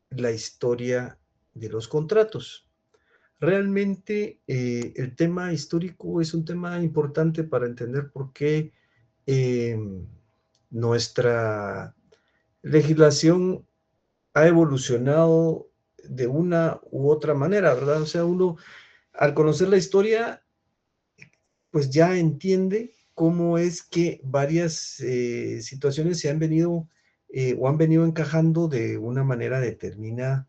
la historia de los contratos. Realmente el tema histórico es un tema importante para entender por qué nuestra legislación ha evolucionado de una u otra manera, ¿verdad? O sea, uno al conocer la historia, pues ya entiende cómo es que varias situaciones se han venido o han venido encajando de una manera determinada,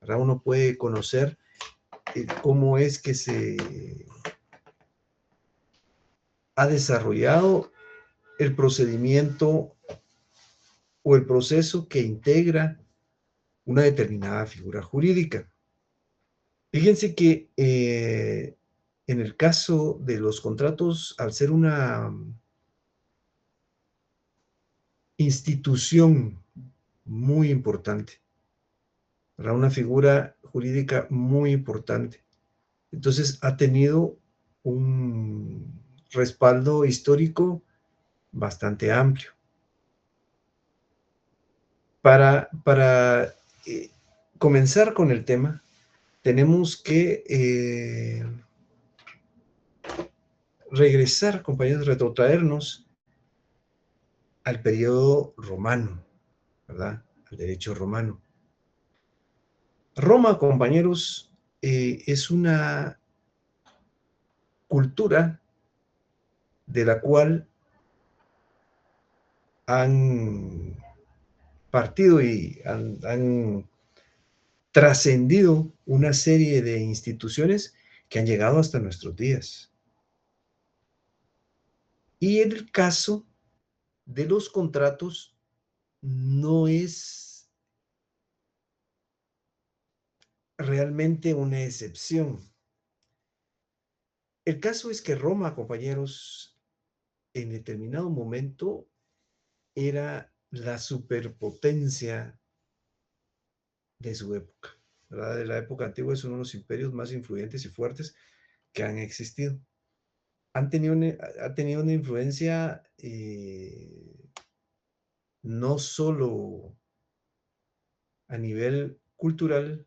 ¿verdad? Uno puede conocer cómo es que se ha desarrollado el procedimiento o el proceso que integra una determinada figura jurídica. Fíjense que en el caso de los contratos, al ser una institución muy importante, ¿verdad? Una figura jurídica muy importante, entonces ha tenido un respaldo histórico bastante amplio. Para comenzar con el tema, tenemos que regresar, compañeros, retrotraernos al periodo romano, ¿verdad? Al derecho romano. Roma, compañeros, es una cultura de la cual han partido y han trascendido una serie de instituciones que han llegado hasta nuestros días. Y en el caso de los contratos, no es realmente una excepción. El caso es que Roma, compañeros, en determinado momento era la superpotencia de su época, ¿verdad? De la época antigua es uno de los imperios más influyentes y fuertes que han existido. Ha tenido una influencia no solo a nivel cultural,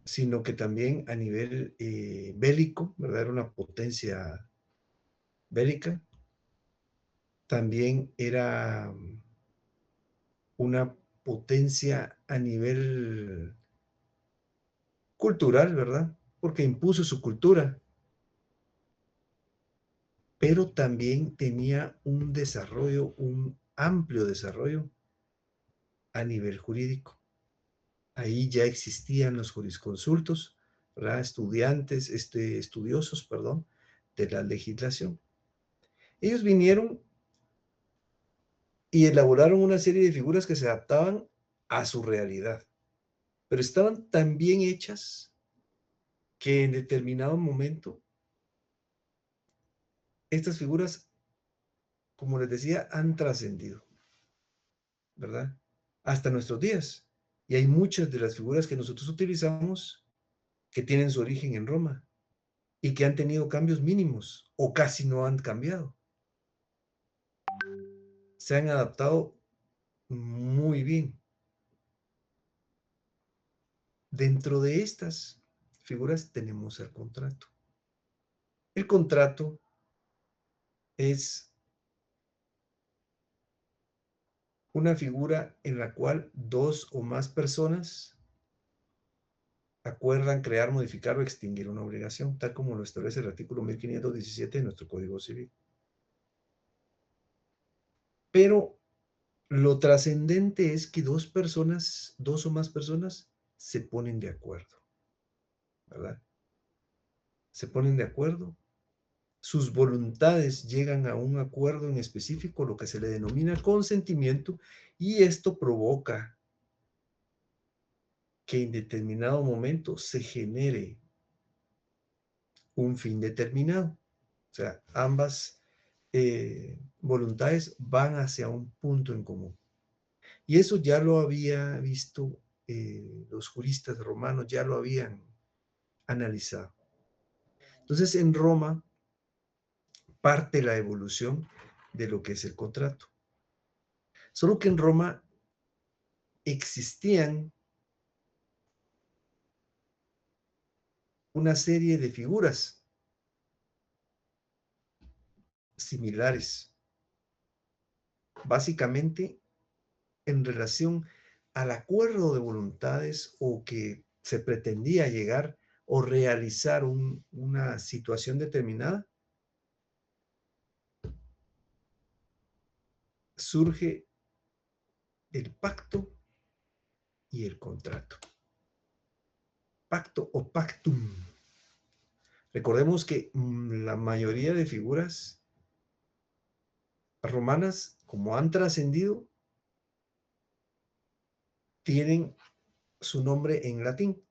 sino que también a nivel bélico, ¿verdad? Era una potencia bélica. También era una potencia a nivel cultural, ¿verdad? Porque impuso su cultura, pero también tenía un desarrollo, un amplio desarrollo a nivel jurídico. Ahí ya existían los jurisconsultos, ¿verdad? Estudiosos, perdón, de la legislación. Ellos vinieron y elaboraron una serie de figuras que se adaptaban a su realidad, pero estaban tan bien hechas que en determinado momento estas figuras, como les decía, han trascendido, ¿verdad? Hasta nuestros días. Y hay muchas de las figuras que nosotros utilizamos que tienen su origen en Roma y que han tenido cambios mínimos o casi no han cambiado. Se han adaptado muy bien. Dentro de estas figuras tenemos el contrato. El contrato es una figura en la cual dos o más personas acuerdan crear, modificar o extinguir una obligación, tal como lo establece el artículo 1517 de nuestro Código Civil. Pero lo trascendente es que dos o más personas, se ponen de acuerdo, ¿verdad? Se ponen de acuerdo, sus voluntades llegan a un acuerdo en específico, lo que se le denomina consentimiento, y esto provoca que en determinado momento se genere un fin determinado. O sea, ambas voluntades van hacia un punto en común. Y eso ya lo había visto los juristas romanos, ya lo habían analizado. Entonces, en Roma parte la evolución de lo que es el contrato. Solo que en Roma existían una serie de figuras similares, básicamente en relación al acuerdo de voluntades o que se pretendía llegar o realizar una situación determinada, surge el pacto y el contrato. Pacto o pactum. Recordemos que la mayoría de figuras romanas, como han trascendido, tienen su nombre en latín.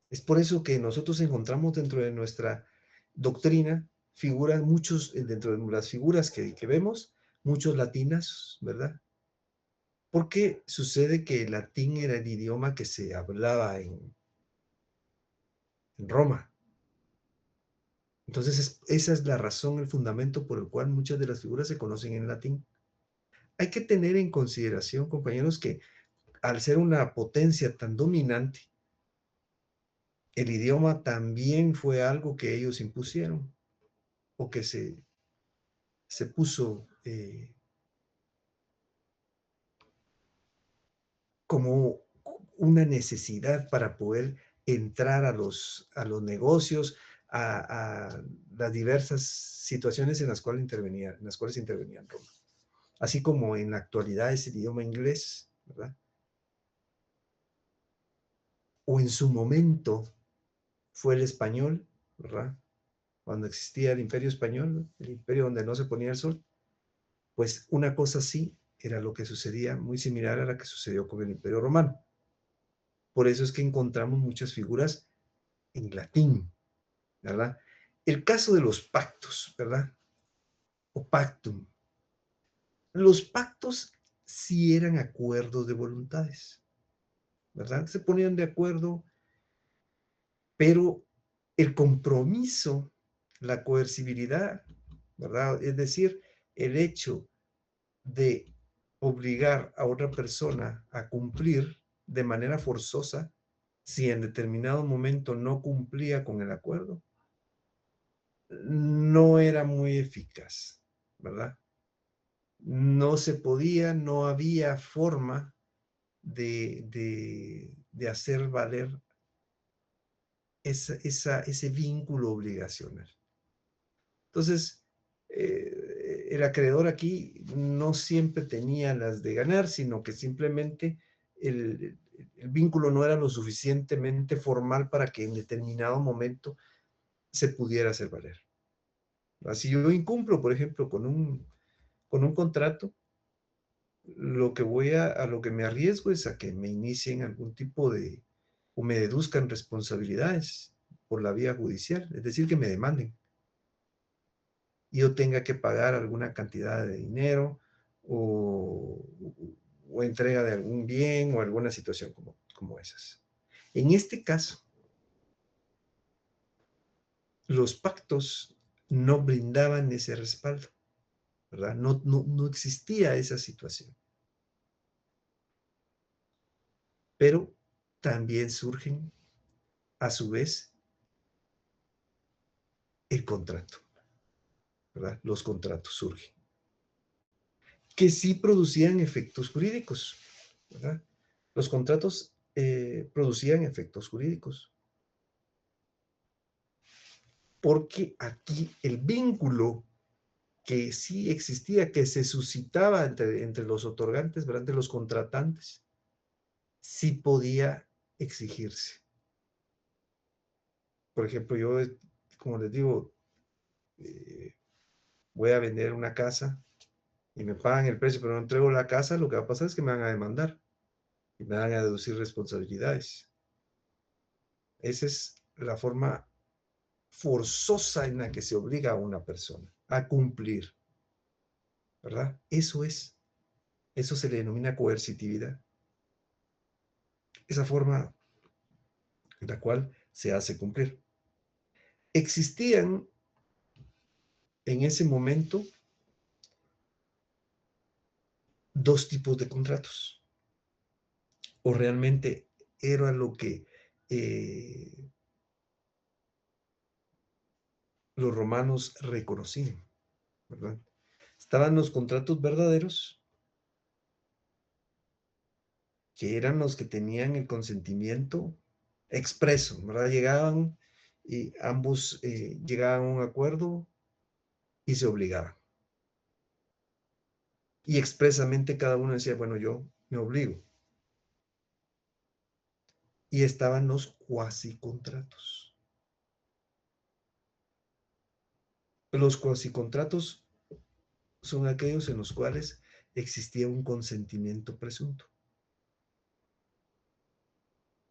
Es por eso que nosotros encontramos dentro de nuestra doctrina figuras, muchos, dentro de las figuras que vemos, muchos latinas, ¿verdad? Porque sucede que el latín era el idioma que se hablaba en Roma. Entonces, esa es la razón, el fundamento por el cual muchas de las figuras se conocen en latín. Hay que tener en consideración, compañeros, que al ser una potencia tan dominante, el idioma también fue algo que ellos impusieron o que se puso como una necesidad para poder entrar a los negocios, a las diversas situaciones en las cuales intervenía Roma. Así como en la actualidad es el idioma inglés, ¿verdad? O en su momento fue el español, ¿verdad? Cuando existía el imperio español, el imperio donde no se ponía el sol, pues una cosa así era lo que sucedía, muy similar a la que sucedió con el imperio romano. Por eso es que encontramos muchas figuras en latín, ¿verdad? El caso de los pactos, ¿verdad? O pactum. Los pactos sí eran acuerdos de voluntades, ¿verdad? Se ponían de acuerdo, pero el compromiso, la coercibilidad, ¿verdad? Es decir, el hecho de obligar a otra persona a cumplir de manera forzosa si en determinado momento no cumplía con el acuerdo, no era muy eficaz, ¿verdad? No se podía, no había forma de hacer valer ese vínculo obligacional. Entonces, el acreedor aquí no siempre tenía las de ganar, sino que simplemente el vínculo no era lo suficientemente formal para que en determinado momento se pudiera hacer valer. Si yo incumplo, por ejemplo, con un contrato, lo que me arriesgo es a que me inicien algún tipo o me deduzcan responsabilidades por la vía judicial, es decir, que me demanden. Y yo tenga que pagar alguna cantidad de dinero o, o entrega de algún bien o alguna situación como esas. En este caso, los pactos no brindaban ese respaldo, ¿verdad? No existía esa situación. Pero también surgen, a su vez, el contrato, ¿verdad? Los contratos surgen, que sí producían efectos jurídicos, ¿verdad? Los contratos producían efectos jurídicos, porque aquí el vínculo que sí existía, que se suscitaba entre los otorgantes, ¿verdad? Entre los contratantes, sí podía exigirse. Por ejemplo, yo, como les digo, eh, voy a vender una casa y me pagan el precio, pero no entrego la casa, lo que va a pasar es que me van a demandar y me van a deducir responsabilidades. Esa es la forma forzosa en la que se obliga a una persona a cumplir, ¿verdad? Eso se le denomina coercitividad. Esa forma en la cual se hace cumplir. Existían en ese momento dos tipos de contratos. o realmente era lo que los romanos reconocían, ¿verdad? Estaban los contratos verdaderos, que eran los que tenían el consentimiento expreso, ¿verdad? Llegaban y ambos llegaban a un acuerdo y se obligaban. Y expresamente cada uno decía, bueno, yo me obligo. Y estaban los cuasi contratos. Los cuasi contratos son aquellos en los cuales existía un consentimiento presunto.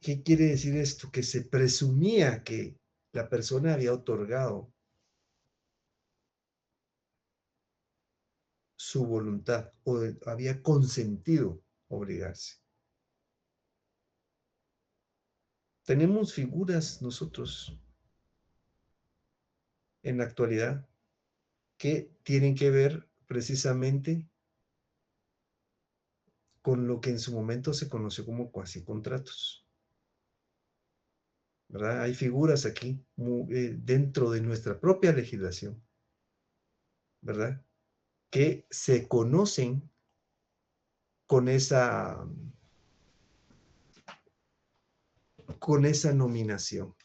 ¿Qué quiere decir esto? Que se presumía que la persona había otorgado su voluntad o había consentido obligarse. Tenemos figuras nosotros en la actualidad que tienen que ver precisamente con lo que en su momento se conoció como cuasi contratos, ¿verdad? Hay figuras aquí dentro de nuestra propia legislación, ¿verdad? Que se conocen con esa nominación,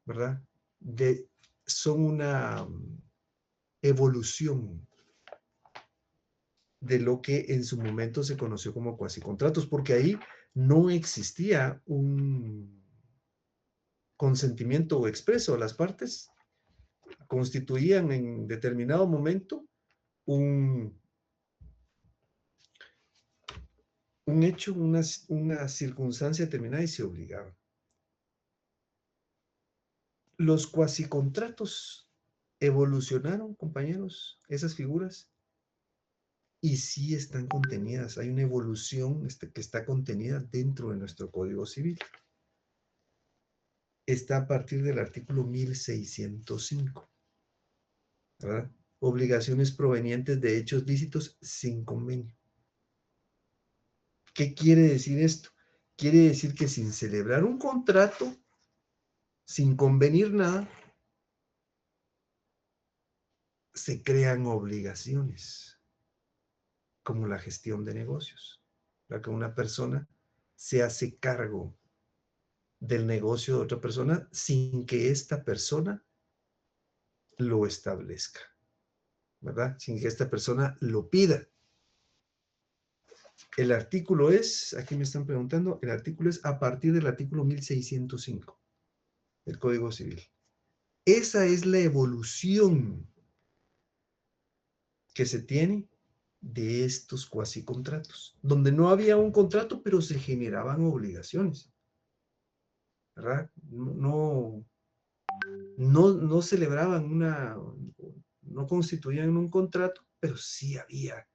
¿verdad? Son una evolución de lo que en su momento se conoció como cuasi contratos, porque ahí no existía un consentimiento expreso. Las partes constituían en determinado momento un hecho, una circunstancia determinada y se obligaban. Los cuasicontratos evolucionaron, compañeros, esas figuras, y sí están contenidas. Hay una evolución que está contenida dentro de nuestro Código Civil. Está a partir del artículo 1605, ¿verdad? Obligaciones provenientes de hechos lícitos sin convenio. ¿Qué quiere decir esto? Quiere decir que sin celebrar un contrato, sin convenir nada, se crean obligaciones, como la gestión de negocios, para que una persona se hace cargo del negocio de otra persona sin que esta persona lo establezca, ¿verdad? Sin que esta persona lo pida. El artículo es, aquí me están preguntando, el artículo es a partir del artículo 1605 del Código Civil. Esa es la evolución que se tiene de estos cuasi contratos, donde no había un contrato, pero se generaban obligaciones, ¿verdad? No celebraban no constituían un contrato, pero sí había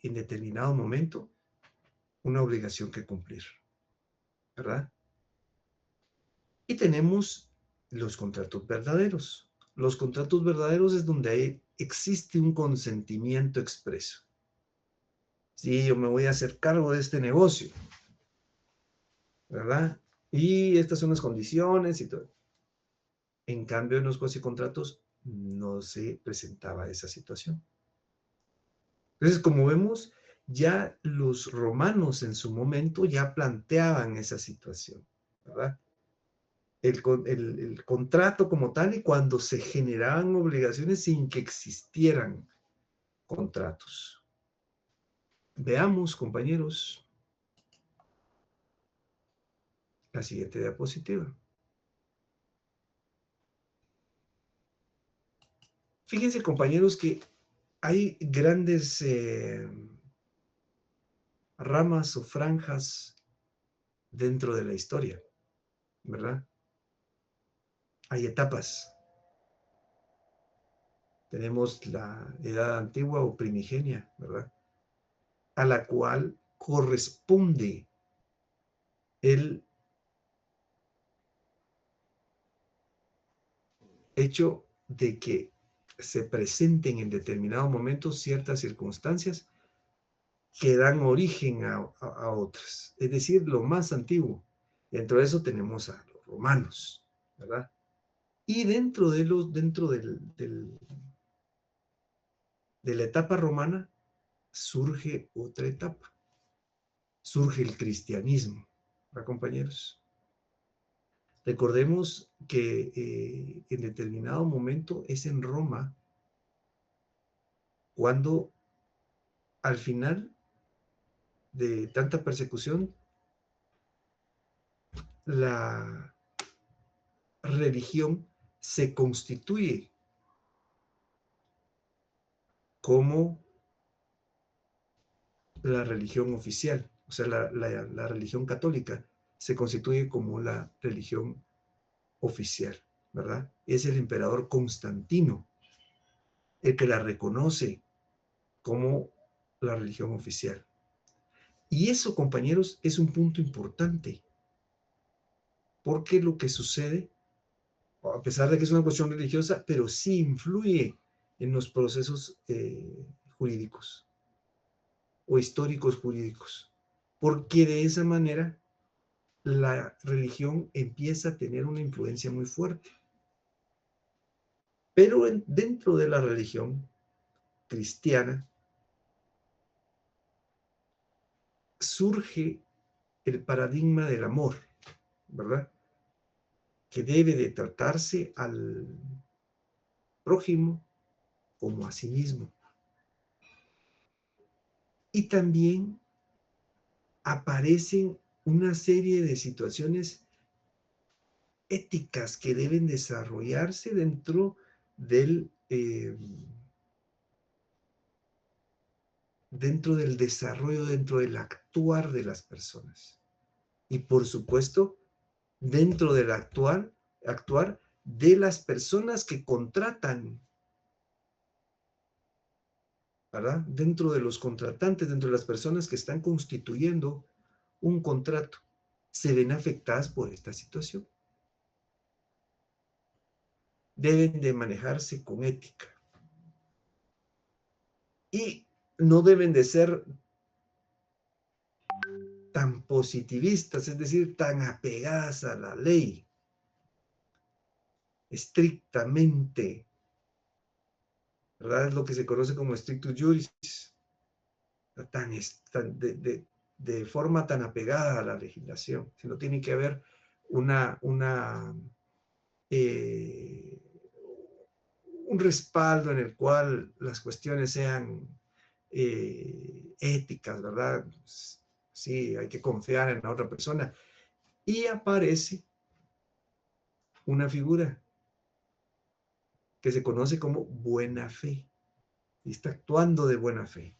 en determinado momento una obligación que cumplir, ¿verdad? Y tenemos los contratos verdaderos. Los contratos verdaderos es donde existe un consentimiento expreso. Sí, yo me voy a hacer cargo de este negocio, ¿verdad? Y estas son las condiciones y todo. En cambio, en los cuasicontratos no se presentaba esa situación. Entonces, como vemos, ya los romanos en su momento ya planteaban esa situación, ¿verdad? El contrato como tal y cuando se generaban obligaciones sin que existieran contratos. Veamos, compañeros, la siguiente diapositiva. Fíjense, compañeros, que hay grandes ramas o franjas dentro de la historia, ¿verdad? Hay etapas. Tenemos la edad antigua o primigenia, ¿verdad? A la cual corresponde el hecho de que se presenten en determinado momento ciertas circunstancias que dan origen a otras, es decir, lo más antiguo. Dentro de eso tenemos a los romanos, ¿verdad? Y de la etapa romana surge otra etapa, surge el cristianismo, ¿verdad, compañeros? Recordemos que en determinado momento es en Roma cuando al final de tanta persecución la religión se constituye como la religión oficial, o sea, la religión católica se constituye como la religión oficial, ¿verdad? Es el emperador Constantino el que la reconoce como la religión oficial. Y eso, compañeros, es un punto importante, porque lo que sucede, a pesar de que es una cuestión religiosa, pero sí influye en los procesos jurídicos o históricos jurídicos, porque de esa manera la religión empieza a tener una influencia muy fuerte. Pero dentro de la religión cristiana surge el paradigma del amor, ¿verdad? Que debe de tratarse al prójimo como a sí mismo. Y también aparecen una serie de situaciones éticas que deben desarrollarse dentro del desarrollo, dentro del actuar de las personas. Y por supuesto, dentro del actuar de las personas que contratan, ¿verdad? Dentro de los contratantes, dentro de las personas que están constituyendo un contrato, se ven afectadas por esta situación. Deben de manejarse con ética. Y no deben de ser tan positivistas, es decir, tan apegadas a la ley, estrictamente, ¿verdad? Es lo que se conoce como strictus juris, de forma tan apegada a la legislación, sino tiene que haber eh, un respaldo en el cual las cuestiones sean éticas, ¿verdad? Sí, hay que confiar en la otra persona. Y aparece una figura que se conoce como buena fe, y está actuando de buena fe.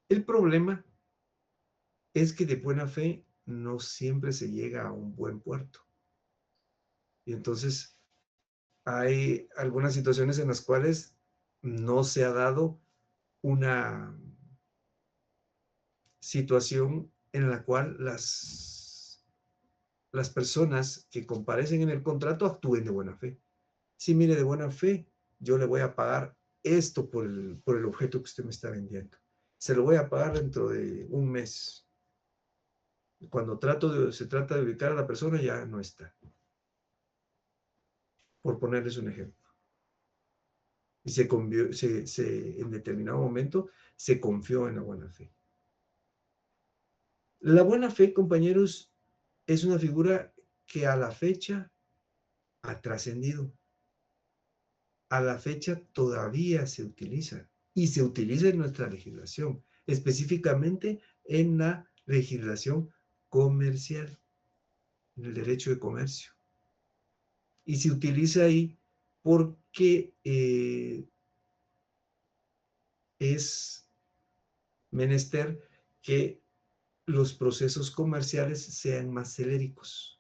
El problema es que de buena fe no siempre se llega a un buen puerto. Y entonces hay algunas situaciones en las cuales no se ha dado una situación en la cual las personas que comparecen en el contrato actúen de buena fe. Sí, mire, de buena fe, yo le voy a pagar esto por el objeto que usted me está vendiendo. Se lo voy a pagar dentro de un mes. Cuando se trata de ubicar a la persona, ya no está. Por ponerles un ejemplo. Y en determinado momento se confió en la buena fe. La buena fe, compañeros, es una figura que a la fecha ha trascendido. A la fecha todavía se utiliza y se utiliza en nuestra legislación, específicamente en la legislación comercial, en el derecho de comercio. Y se utiliza ahí porque es menester que los procesos comerciales sean más celéricos,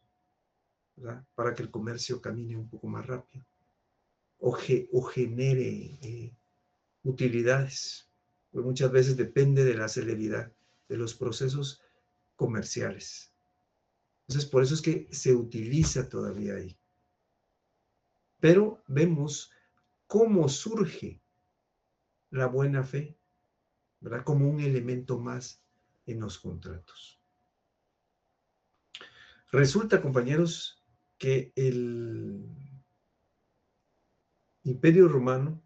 ¿verdad? Para que el comercio camine un poco más rápido o genere utilidades. Pues muchas veces depende de la celeridad de los procesos comerciales. Entonces, por eso es que se utiliza todavía ahí. Pero vemos cómo surge la buena fe ¿verdad? Como un elemento más en los contratos. Resulta, compañeros, que el Imperio Romano,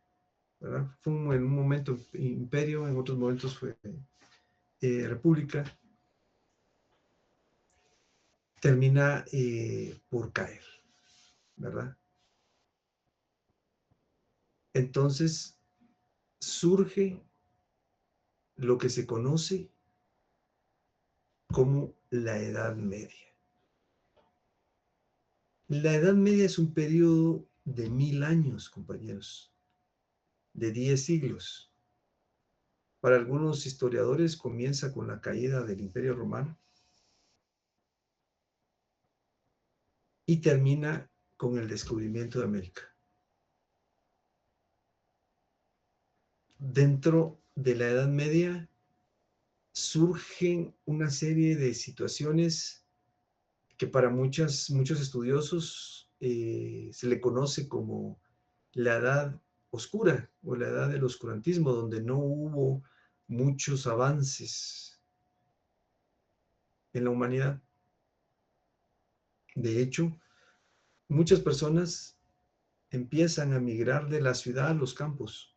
¿verdad? Fue en un momento imperio, en otros momentos fue república, termina por caer, ¿verdad? Entonces surge lo que se conoce como la Edad Media. La Edad Media es un periodo de 1000 años, compañeros, de 10 siglos. Para algunos historiadores comienza con la caída del Imperio Romano y termina con el descubrimiento de América. Dentro de la Edad Media surgen una serie de situaciones que para muchos estudiosos se le conoce como la Edad Oscura o la Edad del Oscurantismo, donde no hubo muchos avances en la humanidad. De hecho, muchas personas empiezan a migrar de la ciudad a los campos.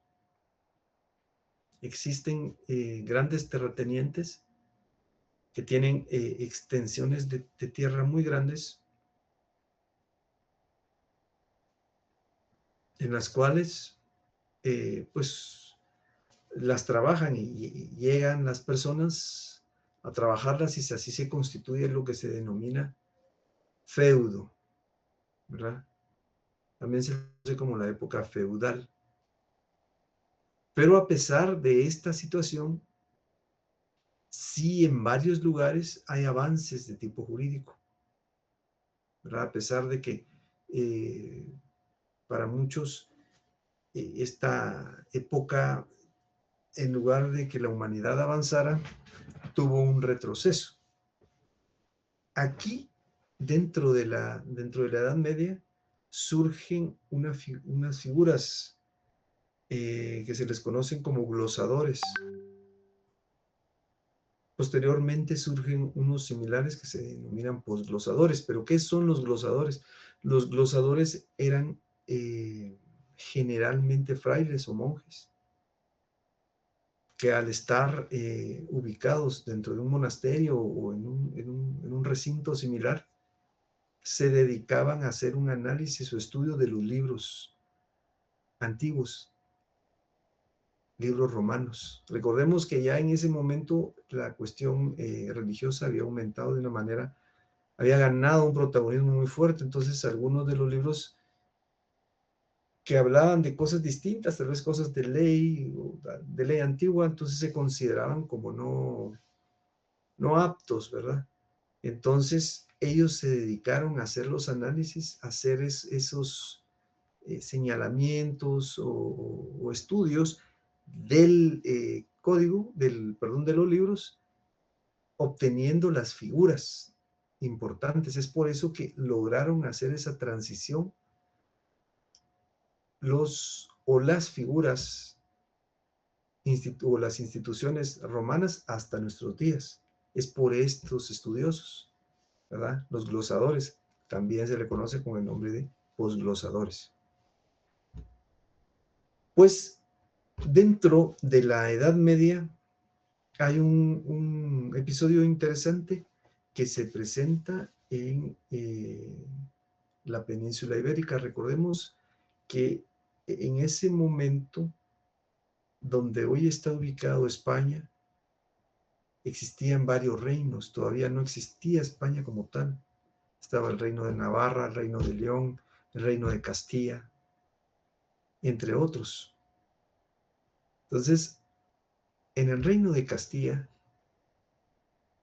Existen grandes terratenientes que tienen extensiones de tierra muy grandes, en las cuales pues las trabajan y llegan las personas a trabajarlas y así se constituye lo que se denomina feudo, ¿verdad? También se conoce como la época feudal. Pero a pesar de esta situación, sí en varios lugares hay avances de tipo jurídico, ¿verdad? A pesar de que para muchos esta época, en lugar de que la humanidad avanzara, tuvo un retroceso. Aquí, dentro de la Edad Media, surgen unas figuras que se les conocen como glosadores. Posteriormente surgen unos similares que se denominan posglosadores. ¿Pero qué son los glosadores? Los glosadores eran generalmente frailes o monjes que al estar ubicados dentro de un monasterio o en un recinto similar, se dedicaban a hacer un análisis o estudio de los libros antiguos, libros romanos. Recordemos que ya en ese momento la cuestión religiosa había aumentado de una manera, había ganado un protagonismo muy fuerte, entonces algunos de los libros que hablaban de cosas distintas, tal vez cosas de ley antigua, entonces se consideraban como no aptos, ¿verdad? Entonces ellos se dedicaron a hacer los análisis, a hacer esos señalamientos o estudios del código, perdón, de los libros, obteniendo las figuras importantes. Es por eso que lograron hacer esa transición las figuras o las instituciones romanas hasta nuestros días. Es por estos estudiosos, ¿verdad? Los glosadores. También se le conoce con el nombre de posglosadores. Pues dentro de la Edad Media hay un episodio interesante que se presenta en la península ibérica. Recordemos que en ese momento, donde hoy está ubicado España, existían varios reinos. Todavía no existía España como tal. Estaba el reino de Navarra, el reino de León, el reino de Castilla, entre otros. Entonces, en el reino de Castilla,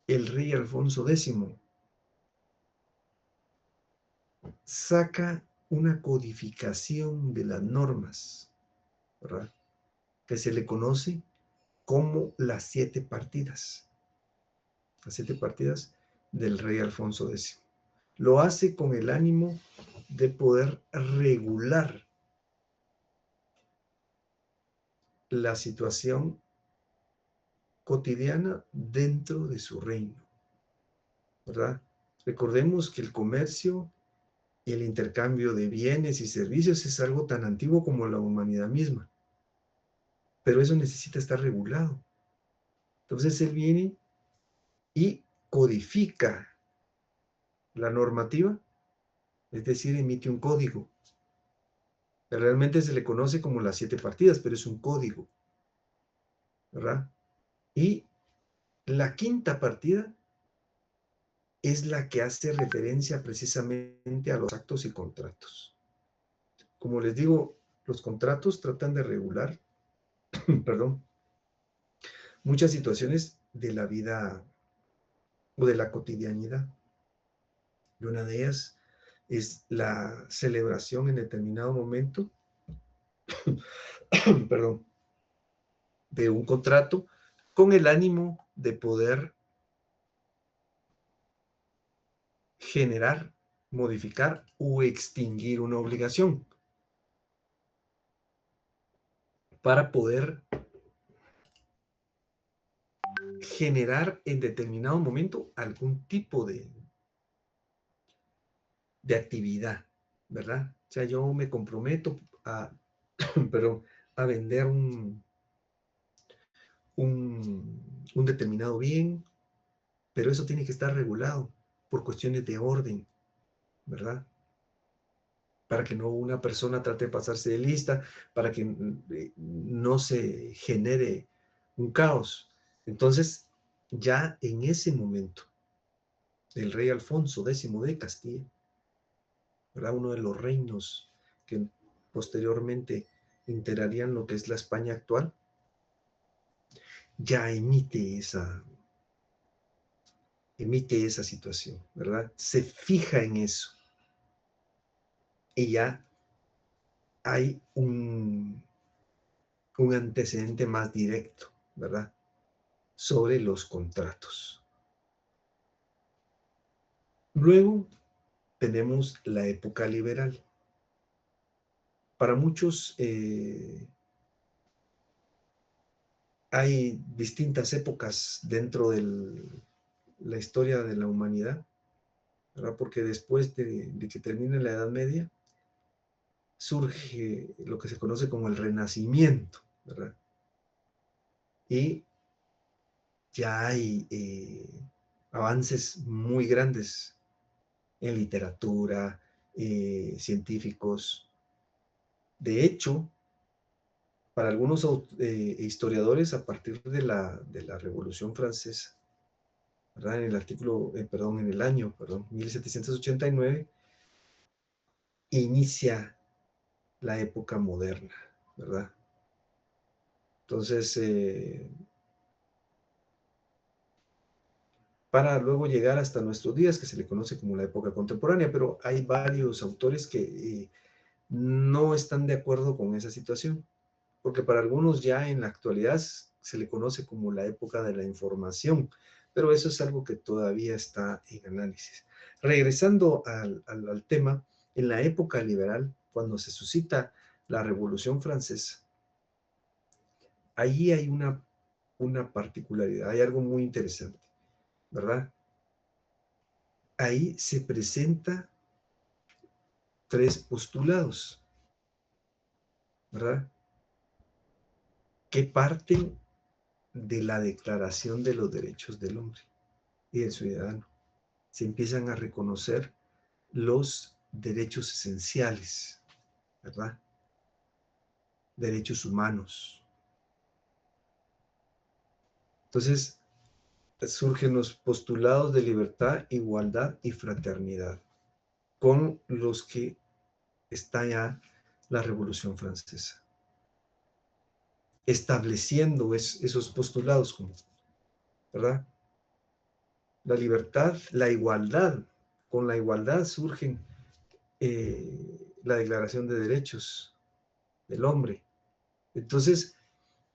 el rey Alfonso X saca una codificación de las normas, ¿verdad? Que se le conoce como las 7 partidas. Las 7 partidas del rey Alfonso X. Lo hace con el ánimo de poder regular la situación cotidiana dentro de su reino, ¿verdad? Recordemos que el comercio y el intercambio de bienes y servicios es algo tan antiguo como la humanidad misma, pero eso necesita estar regulado. Entonces él viene y codifica la normativa, es decir, emite un código. Realmente se le conoce como las 7 partidas, pero es un código, ¿verdad? Y la quinta partida es la que hace referencia precisamente a los actos y contratos. Como les digo, los contratos tratan de regular, perdón, muchas situaciones de la vida o de la cotidianidad. Y una de ellas es la celebración en determinado momento, perdón, de un contrato con el ánimo de poder generar, modificar o extinguir una obligación para poder generar en determinado momento algún tipo de actividad, ¿verdad? O sea, yo me comprometo a, perdón, a vender un determinado bien, pero eso tiene que estar regulado por cuestiones de orden, ¿verdad? Para que no una persona trate de pasarse de lista, para que no se genere un caos. Entonces, ya en ese momento, el rey Alfonso X de Castilla, ¿verdad? Uno de los reinos que posteriormente integrarían lo que es la España actual, ya emite esa situación, ¿verdad? Se fija en eso y ya hay un antecedente más directo, ¿verdad? Sobre los contratos. Luego tenemos la época liberal. Para muchos hay distintas épocas dentro de la historia de la humanidad, ¿verdad? Porque después de que termine la Edad Media, surge lo que se conoce como el Renacimiento, ¿verdad? Y ya hay avances muy grandes en literatura, científicos. De hecho, para algunos historiadores, a partir de la Revolución Francesa, ¿verdad? En el artículo, perdón, en el año, perdón, 1789, inicia la época moderna, ¿verdad? Entonces, para luego llegar hasta nuestros días, que se le conoce como la época contemporánea, pero hay varios autores que no están de acuerdo con esa situación, porque para algunos ya en la actualidad se le conoce como la época de la información, pero eso es algo que todavía está en análisis. Regresando al tema, en la época liberal, cuando se suscita la Revolución Francesa, ahí hay una particularidad, hay algo muy interesante, ¿verdad? Ahí se presenta 3 postulados, ¿verdad? Que parten de la Declaración de los Derechos del Hombre y del Ciudadano. Se empiezan a reconocer los derechos esenciales, ¿verdad? Derechos humanos. Entonces, surgen los postulados de libertad, igualdad y fraternidad, con los que está ya la Revolución Francesa, estableciendo esos postulados, ¿verdad? La libertad, la igualdad. Con la igualdad surgen la Declaración de Derechos del Hombre. Entonces,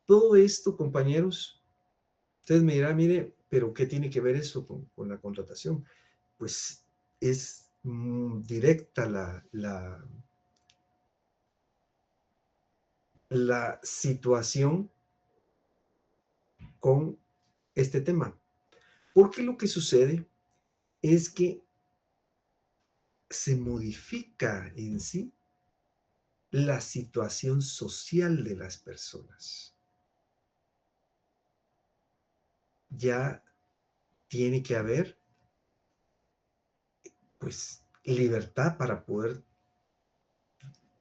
todo esto, compañeros, ustedes me dirán, mire, pero ¿qué tiene que ver eso con la contratación? Pues es directa la situación con este tema. Porque lo que sucede es que se modifica en sí la situación social de las personas. Ya tiene que haber, pues, libertad para poder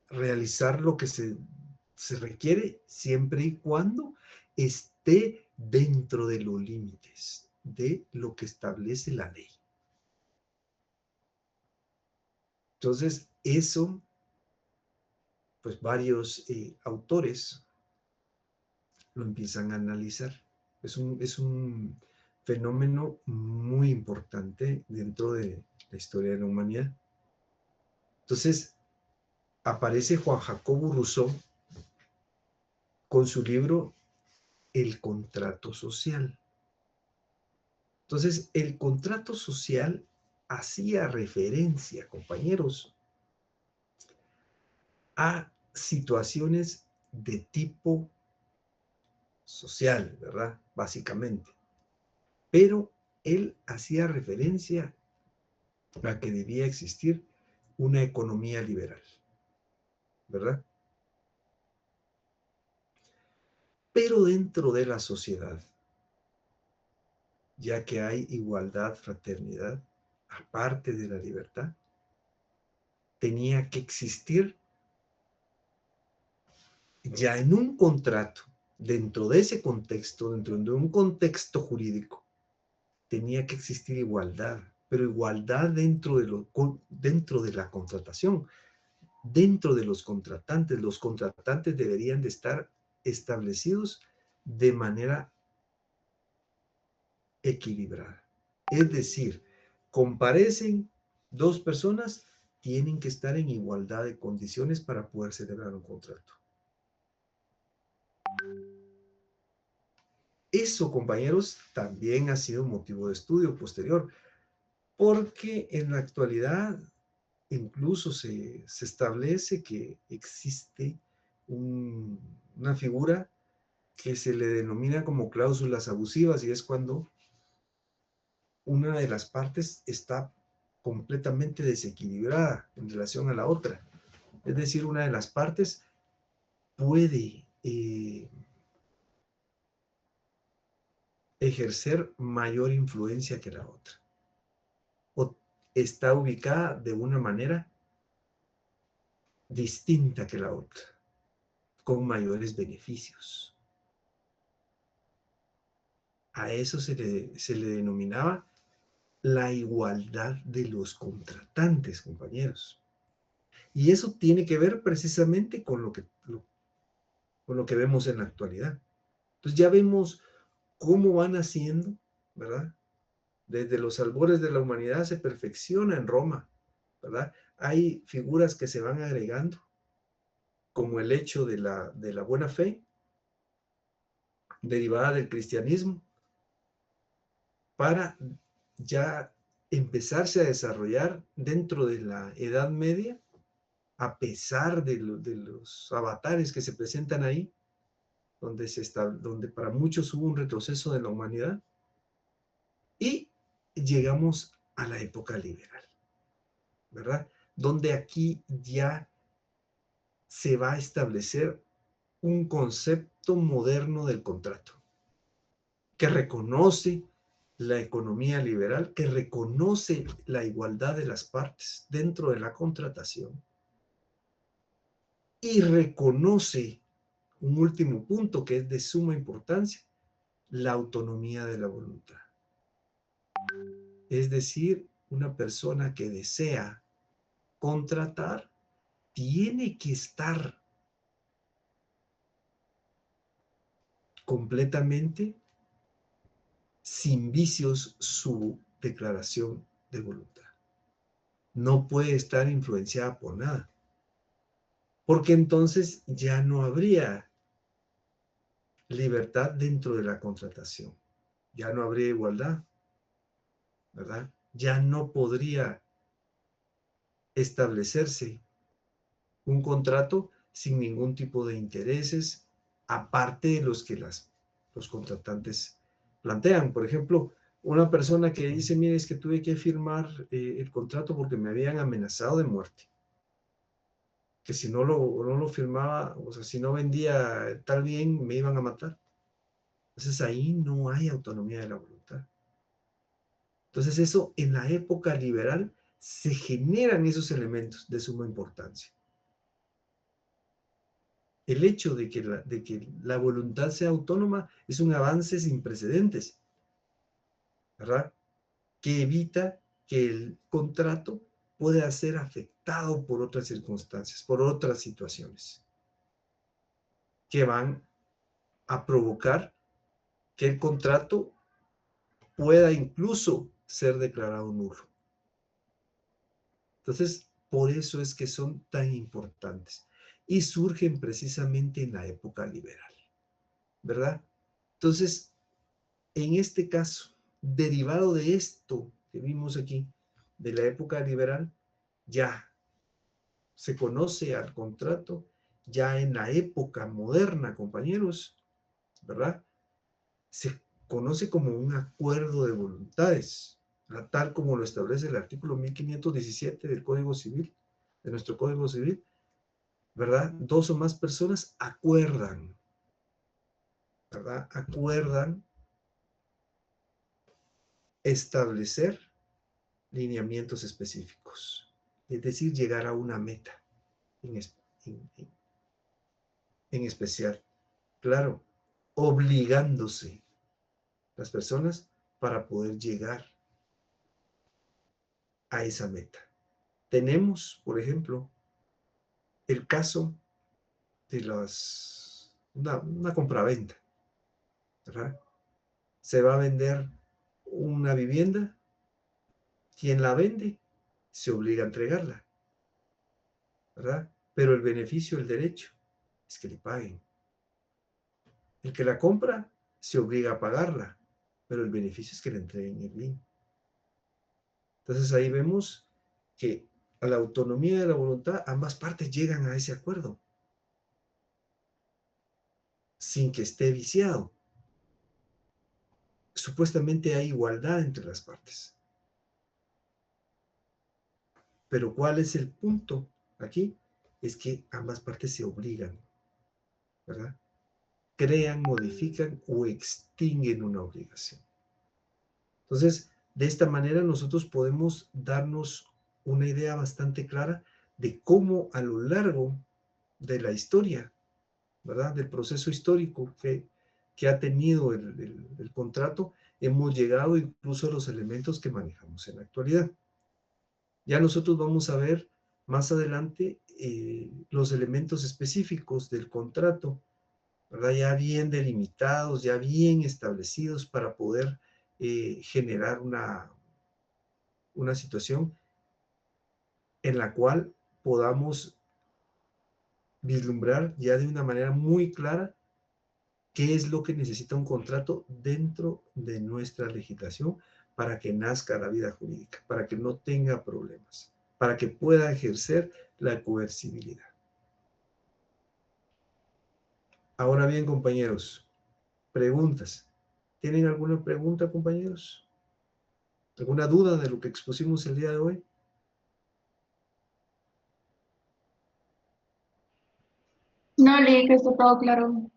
realizar lo que se requiere siempre y cuando esté dentro de los límites de lo que establece la ley. Entonces, eso, pues varios autores lo empiezan a analizar. Es un fenómeno muy importante dentro de la historia de la humanidad. Entonces, aparece Juan Jacobo Rousseau con su libro El contrato social. Entonces, el contrato social hacía referencia, compañeros, a situaciones de tipo social, ¿verdad? Básicamente. Pero él hacía referencia a que debía existir una economía liberal, ¿verdad? Pero dentro de la sociedad, ya que hay igualdad, fraternidad, aparte de la libertad, tenía que existir ya en un contrato, dentro de ese contexto, dentro de un contexto jurídico, tenía que existir igualdad, pero igualdad dentro de la contratación, dentro de los contratantes. Los contratantes deberían de estar establecidos de manera equilibrada. Es decir, comparecen dos personas, tienen que estar en igualdad de condiciones para poder celebrar un contrato. Eso, compañeros, también ha sido motivo de estudio posterior, porque en la actualidad incluso se establece que existe una figura que se le denomina como cláusulas abusivas, y es cuando una de las partes está completamente desequilibrada en relación a la otra. Es decir, una de las partes puede ejercer mayor influencia que la otra, o está ubicada de una manera distinta que la otra, con mayores beneficios. A eso se le denominaba la igualdad de los contratantes, compañeros. Y eso tiene que ver precisamente con lo que vemos en la actualidad. Entonces ya vemos cómo van haciendo, ¿verdad? Desde los albores de la humanidad se perfecciona en Roma, ¿verdad? Hay figuras que se van agregando, como el hecho de la buena fe, derivada del cristianismo, para ya empezarse a desarrollar dentro de la Edad Media, a pesar de los avatares que se presentan ahí, donde para muchos hubo un retroceso de la humanidad, y llegamos a la época liberal, ¿verdad? Donde aquí ya se va a establecer un concepto moderno del contrato, que reconoce la economía liberal, que reconoce la igualdad de las partes dentro de la contratación, y reconoce un último punto que es de suma importancia: la autonomía de la voluntad. Es decir, una persona que desea contratar tiene que estar completamente sin vicios su declaración de voluntad. No puede estar influenciada por nada, porque entonces ya no habría libertad dentro de la contratación, ya no habría igualdad, ¿verdad? Ya no podría establecerse un contrato sin ningún tipo de intereses, aparte de los que los contratantes plantean. Por ejemplo, una persona que dice, mire, es que tuve que firmar el contrato porque me habían amenazado de muerte. Que si no lo firmaba, o sea, si no vendía tal bien, me iban a matar. Entonces ahí no hay autonomía de la voluntad. Entonces eso en la época liberal se generan esos elementos de suma importancia. El hecho de que la voluntad sea autónoma es un avance sin precedentes, ¿verdad? Que evita que el contrato pueda ser afectado por otras circunstancias, por otras situaciones, que van a provocar que el contrato pueda incluso ser declarado nulo. Entonces, por eso es que son tan importantes y surgen precisamente en la época liberal, ¿verdad? Entonces, en este caso, derivado de esto que vimos aquí, de la época liberal, ya se conoce al contrato, ya en la época moderna, compañeros, ¿verdad? Se conoce como un acuerdo de voluntades, tal como lo establece el artículo 1517 del Código Civil, de nuestro Código Civil, ¿verdad? Dos o más personas acuerdan, ¿verdad? Acuerdan establecer lineamientos específicos, es decir, llegar a una meta en, en, en especial, claro, obligándose las personas para poder llegar a esa meta. Tenemos, por ejemplo, el caso de una compraventa, ¿verdad? Se va a vender una vivienda, quien la vende se obliga a entregarla, ¿verdad? Pero el beneficio, el derecho, es que le paguen. El que la compra se obliga a pagarla, pero el beneficio es que le entreguen el bien. Entonces ahí vemos que a la autonomía de la voluntad ambas partes llegan a ese acuerdo sin que esté viciado. Supuestamente hay igualdad entre las partes. Pero ¿cuál es el punto aquí? Es que ambas partes se obligan, ¿verdad? Crean, modifican o extinguen una obligación. Entonces, de esta manera nosotros podemos darnos una idea bastante clara de cómo a lo largo de la historia, ¿verdad? Del proceso histórico que ha tenido el contrato, hemos llegado incluso a los elementos que manejamos en la actualidad. Ya nosotros vamos a ver más adelante los elementos específicos del contrato, ¿verdad? Ya bien delimitados, ya bien establecidos para poder generar una situación en la cual podamos vislumbrar ya de una manera muy clara qué es lo que necesita un contrato dentro de nuestra legislación para que nazca la vida jurídica, para que no tenga problemas, para que pueda ejercer la coercibilidad. Ahora bien, compañeros, preguntas. ¿Tienen alguna pregunta, compañeros? ¿Alguna duda de lo que expusimos el día de hoy? No, leí que está todo claro.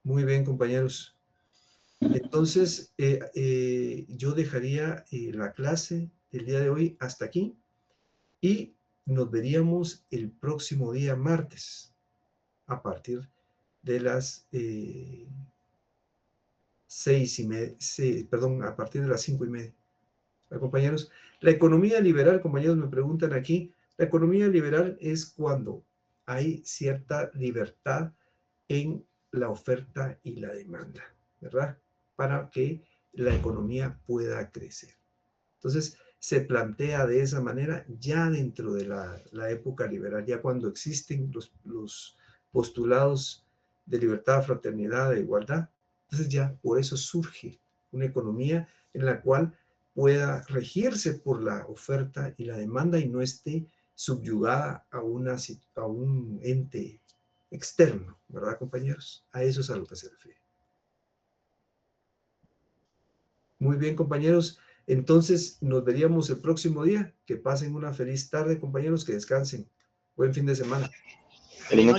Muy bien, compañeros. Entonces, yo dejaría la clase del día de hoy hasta aquí y nos veríamos el próximo día martes a partir de las 6:30, perdón, a partir de las 5:30. Compañeros, la economía liberal, compañeros, me preguntan aquí, la economía liberal es cuando hay cierta libertad en la oferta y la demanda, ¿verdad? Para que la economía pueda crecer. Entonces, se plantea de esa manera ya dentro de la época liberal, ya cuando existen los postulados de libertad, fraternidad e igualdad. Entonces ya por eso surge una economía en la cual pueda regirse por la oferta y la demanda y no esté subyugada a un ente externo, ¿verdad, compañeros? A eso es a lo que se refiere. Muy bien, compañeros. Entonces, nos veríamos el próximo día. Que pasen una feliz tarde, compañeros, que descansen. Buen fin de semana. Feliz noche.